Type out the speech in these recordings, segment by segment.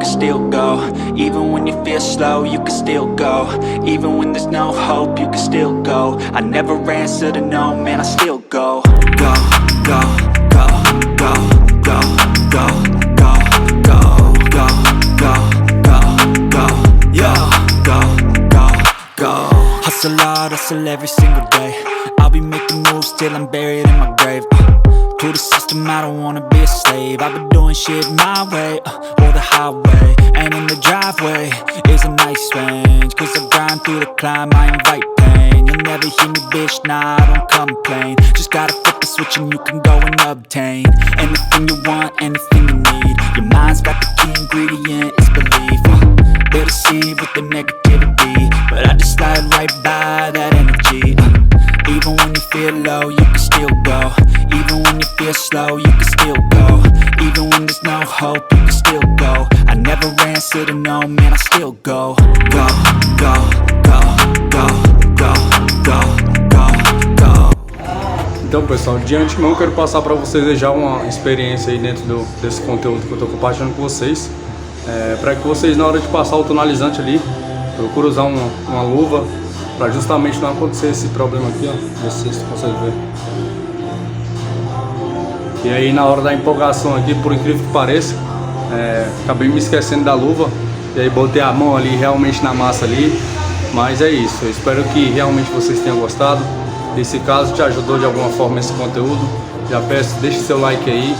can still go. Even when you feel slow, you can still go. Even when there's no hope, you can still go. I never answer to no, man, I still go. Go, go, go, go, go, go, go, go, go, go, go, go, yo, go, go, go. Hustle hard, hustle every single day. I'll be making moves till I'm buried in my grave. To the system, I don't wanna be a slave. I've been doing shit my way, or the highway. And in the driveway is a nice range. Cause I grind through the climb, I invite pain. You'll never hear me, bitch, nah, I don't complain. Just gotta flip the switch and you can go and obtain anything you want, anything you need. Your mind's got the key ingredient, it's belief. They'll deceive with the negativity, but I just slide right by that energy. Even when you feel low, you can still go. Even when you feel slow, you can still go. Even when there's no hope, you can still go. I never answer to no, man, I still go. Go, go, go, go, go, go, go, go. Então, pessoal, de antemão eu quero passar para vocês já uma experiência aí dentro desse conteúdo que eu estou compartilhando com vocês. Para que vocês, na hora de passar o tonalizante ali, procurem usar uma luva para justamente não acontecer esse problema aqui, ó. Ver se vocês conseguem ver. E aí na hora da empolgação aqui, por incrível que pareça, acabei me esquecendo da luva. E aí botei a mão ali realmente na massa ali. Mas é isso, eu espero que realmente vocês tenham gostado. E se caso te ajudou de alguma forma esse conteúdo, já peço, deixe seu like aí.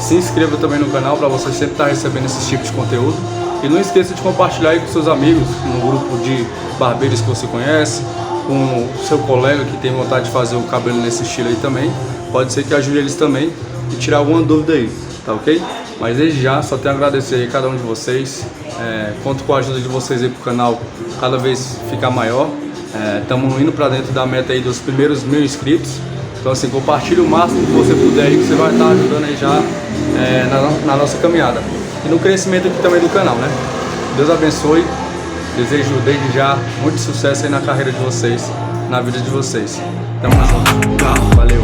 Se inscreva também no canal para você sempre estar recebendo esse tipo de conteúdo. E não esqueça de compartilhar aí com seus amigos, no grupo de barbeiros que você conhece, com o seu colega que tem vontade de fazer o cabelo nesse estilo aí também. Pode ser que ajude eles também e tirar alguma dúvida aí, tá ok? Mas desde já, só tenho a agradecer aí a cada um de vocês. Conto com a ajuda de vocês aí pro canal cada vez ficar maior. Estamos indo para dentro da meta aí dos primeiros 1000 inscritos. Então assim, compartilhe o máximo que você puder aí, que você vai estar ajudando aí já na nossa caminhada. E no crescimento aqui também do canal, né? Deus abençoe. Desejo desde já muito sucesso aí na carreira de vocês, na vida de vocês. Tamo junto. Valeu.